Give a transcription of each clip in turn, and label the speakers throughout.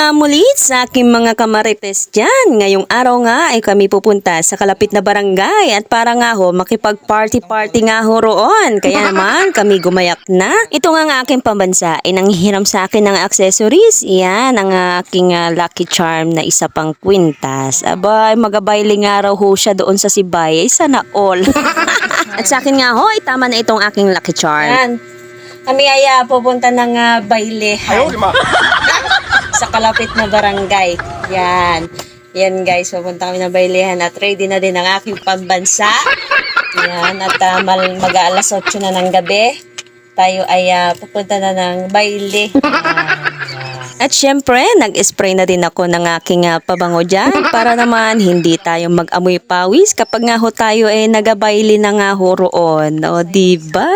Speaker 1: nga muli sa aking mga kamarites dyan. Ngayong araw nga ay kami pupunta sa kalapit na barangay at para nga ho makipag-party-party nga ho roon. Kaya naman kami gumayak na. Ito nga ang aking pambansa ay nanghihiram sa akin ng accessories. Yan ang aking lucky charm na isa pang kwintas. Abay, magabayli nga raw ho siya doon sa Sibay. Ay sana all. At sa akin nga ho ay tama na itong aking lucky charm. Yan. Kami ay pupunta ng bailehan. Sa kalapit na barangay. Yan. Yan guys, pupunta kami ng bailehan at ready na din ang aking pambansa. Yan. At mag-aalas 8 na ng gabi. Tayo ay pupunta na ng baile. At syempre, nag-spray na din ako ng aking pabango dyan para naman hindi tayo mag-amoy pawis kapag nga ho tayo ay nagabayli na nga ho roon. O, diba?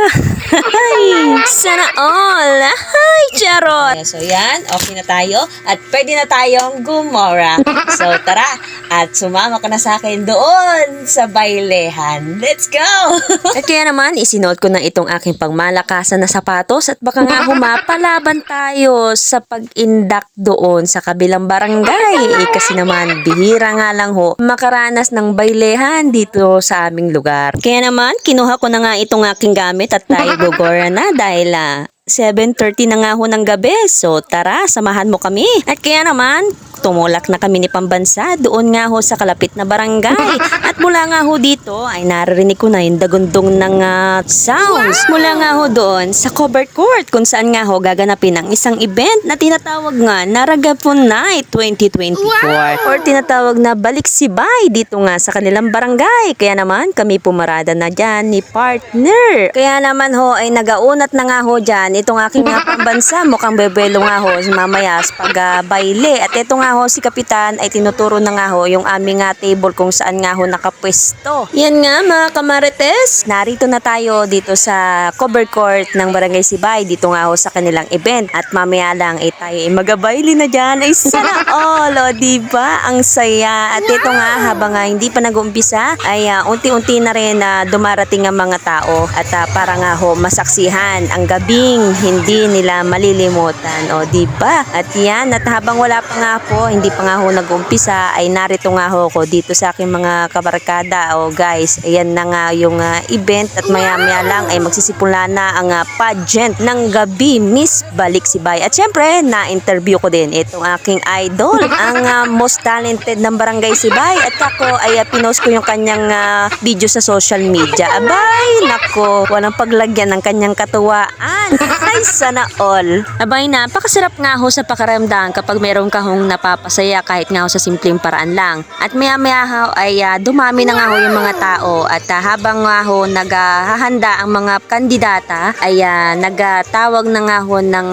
Speaker 1: Sana all! Ay, charot! So, yan. Okay na tayo. At pwede na tayong gumora. So, tara. At sumama ka na sa akin doon sa bailehan. Let's go! At kaya naman, isinuot ko na itong aking pangmalakasan na sapatos at baka nga humapalaban tayo sa pag-indak doon sa kabilang barangay. Kasi naman, bihira nga lang ho makaranas ng bailehan dito sa aming lugar. Kaya naman, kinuha ko na nga itong aking gamit at tayo gogora na dahil 7:30 na nga ho ng gabi. So tara, samahan mo kami. At kaya naman, tumulak na kami ni Pambansa doon nga ho sa kalapit na barangay. At mula nga ho dito ay naririnig ko na yung dagundong ng sounds. Mula nga ho doon sa covered court kung saan nga ho gaganapin ang isang event na tinatawag nga na Ragapon Night 2024 or tinatawag na Balik Sibay dito nga sa kanilang barangay. Kaya naman kami pumarada na dyan ni partner. Kaya naman ho ay nagaunat na nga ho dyan itong aking Pambansa. Mukhang bebelo nga ho mamaya sa pag-baile. At ito nga ho si Kapitan ay tinuturo na nga ho yung aming table kung saan nga ho nakapwesto. Yan nga mga kamarites, narito na tayo dito sa covered court ng Barangay Sibay dito nga ho sa kanilang event. At mamaya lang ay tayo ay magabayli na dyan. Ay sana all, o diba? Ang saya. At ito nga habang hindi pa nag-umpisa ay unti-unti na rin dumarating ang mga tao at para nga ho masaksihan ang gabing hindi nila malilimutan, o diba? At yan, at habang wala pa nga po, hindi pa nga ho nag-umpisa, ay narito nga ho ko dito sa aking mga kabarkada. O guys, ayan na nga yung event at maya-maya lang ay magsisipula na ang pageant ng gabi Miss Balik Sibay. At syempre, na-interview ko din itong aking idol, ang most talented ng Barangay Sibay. At ako ay pinost ko yung kanyang video sa social media. Abay, nako, walang paglagyan ng kanyang katuwaan. Ay, sana all. Abay, napakasarap nga ho sa pakiramdam kapag meron ka hong napapasaya kahit nga ho sa simpleng paraan lang. At maya-maya ho ay dumami na nga ho yung mga tao at habang nga ho naghahanda ang mga kandidata ay nagtawag na nga ho ng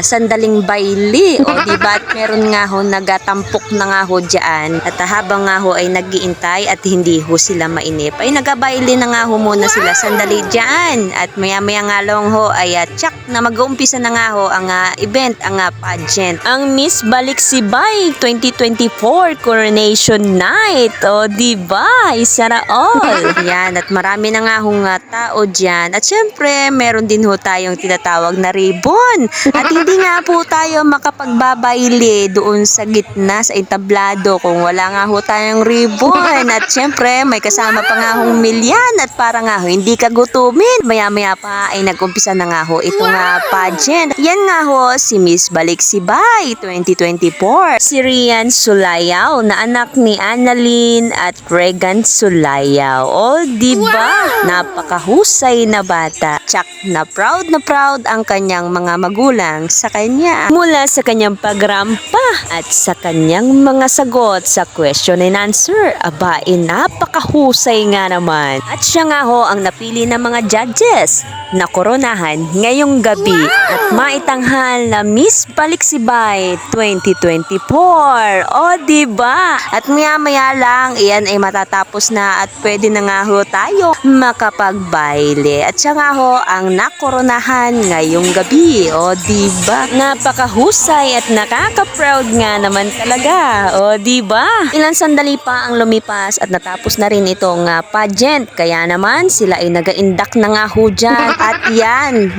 Speaker 1: sandaling baili, o diba? At meron nga ho nagtampok na nga ho dyan. At habang nga ho ay nag-iintay at hindi ho sila mainip ay nagabayli na nga ho muna sila sandali dyan. At maya-maya nga lang ho ay tsak na mag-uumpisa na nga ho ang event, ang pageant. Ang Miss Balik Sibay 2024 Coronation Night. O diba? Isa na all. Yan, at marami na nga hong tao dyan. At syempre, meron din ho tayong tinatawag na ribbon. At hindi nga po tayo makapagbabayli doon sa gitna, sa entablado kung wala nga ho tayong ribbon. At syempre, may kasama pa nga hong milyan at para nga ho hindi ka gutumin. Maya-maya pa ay nag-umpisa na nga ho itong pageant. Yan nga ho si Miss Balik Sibay 2024. Si Rian Sulayaw na anak ni Annalyn at Regan Sulayaw. O diba? Napakahusay na bata. Tsak na proud ang kanyang mga magulang sa kanya. Mula sa kanyang pagrampa at sa kanyang mga sagot sa question and answer. Aba, napakahusay nga naman. At siya nga ho ang napili ng mga judges na koronahan ngayong gabi at maitanghal na Miss Balik Sibay 2024. O diba? At maya-maya lang, iyan ay matatapos na at pwede na nga ho tayo makapagbaile. At siya nga ho ang nakoronahan ngayong gabi. O diba? Napakahusay at nakaka-proud nga naman talaga. O diba? Ilang sandali pa ang lumipas at natapos na rin itong pageant. Kaya naman sila ay nag-indak na nga ho dyan. At yan,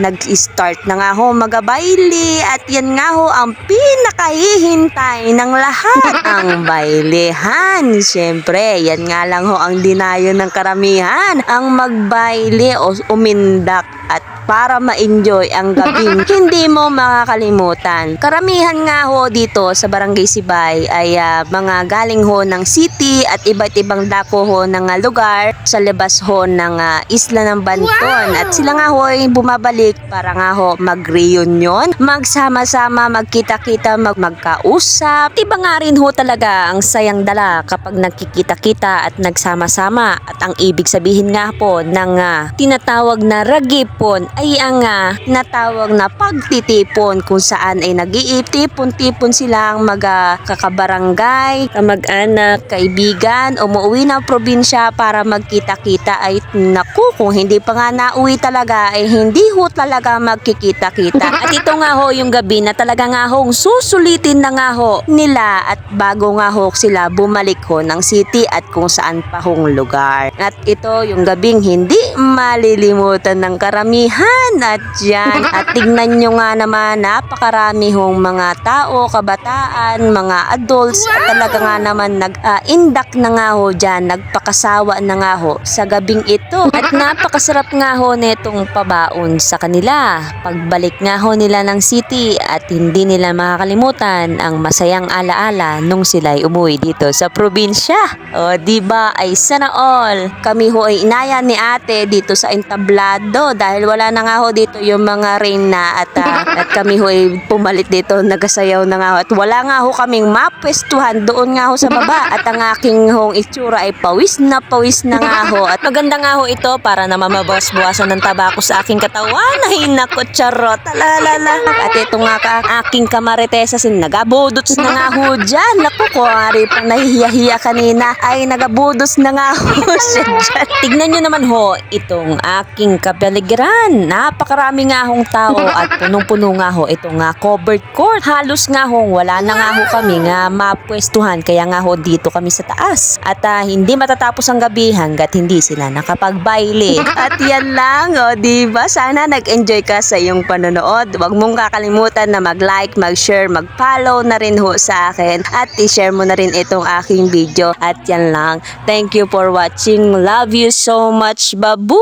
Speaker 1: start na nga ho magabayli at yan nga ho ang pinakahihintay ng lahat, ang baylihan. Siyempre, yan nga lang ho ang dinayo ng karamihan, ang magbayli o umindak at para ma-enjoy ang gabing hindi mo makakalimutan. Karamihan nga ho dito sa Barangay Sibay ay mga galing ho ng city at iba't ibang dako ho ng lugar sa labas ho ng isla ng Banton. At sila nga ho ay bumabalik para nga ho mag-reunion, magsama-sama, magkita-kita, magkausap. Iba nga rin ho talaga ang sayang dala kapag nagkikita-kita at nagsama-sama. At ang ibig sabihin nga po ng tinatawag na ragipon ay ang tinatawag na pagtitipon, kung saan ay nag-iipon-tipon silang magkakabarangay, kamag-anak, kaibigan, umuwi ng probinsya para magkita-kita. Ay naku, kung hindi pa nga nauwi talaga ay hindi ho talaga magkikita-kita. At ito nga ho yung gabi na talaga nga ho susulitin na nga ho nila at bago nga ho sila bumalik ho ng city at kung saan pa hong lugar. At ito yung gabing hindi malilimutan ng karamihan. At yan, at tignan nyo nga naman, napakarami hong mga tao, kabataan, mga adults at talaga nga naman nag-indak na nga ho dyan, nagpakasawa na nga ho sa gabing ito. At napakasarap nga ho netong pabaon sa kanila pagbalik nga ho nila ng city at hindi nila makakalimutan ang masayang alaala nung sila'y umuwi dito sa probinsya. O diba ay sana all. Kami ho ay inaya ni ate dito sa entablado dahil wala na nga ho dito yung mga rain na at kami ho ay pumalit dito, nagasayaw na nga ho at wala nga ho kaming mapwestuhan doon nga ho sa baba at ang aking hong itsura ay pawis na nga ho at maganda nga ho ito para na mamabawas-bawasan ng tabako sa aking katawan. Ay nako, charot, lalala. At ito nga aking kamaritesa nagabudots na nga ho dyan. Naku, kuwari pang nahihiya kanina ay nagabudos na nga ho siya dyan. Tignan nyo naman ho itong aking kapaligiran. Napakarami nga hong tao at punong-puno nga ho itong covered court. Halos nga ho wala na nga ho kami nga mapwestuhan kaya nga ho dito kami sa taas. At hindi matatapos ang gabi hanggat hindi sila nakapagbaile. At yan lang, o diba? Sana nag-enjoy ka sa iyong panonood. Huwag mong kakalimutan na mag-like, mag-share, mag-follow na rin ho sa akin at i-share mo na rin itong aking video. At yan lang. Thank you for watching. Love you so much. Babu!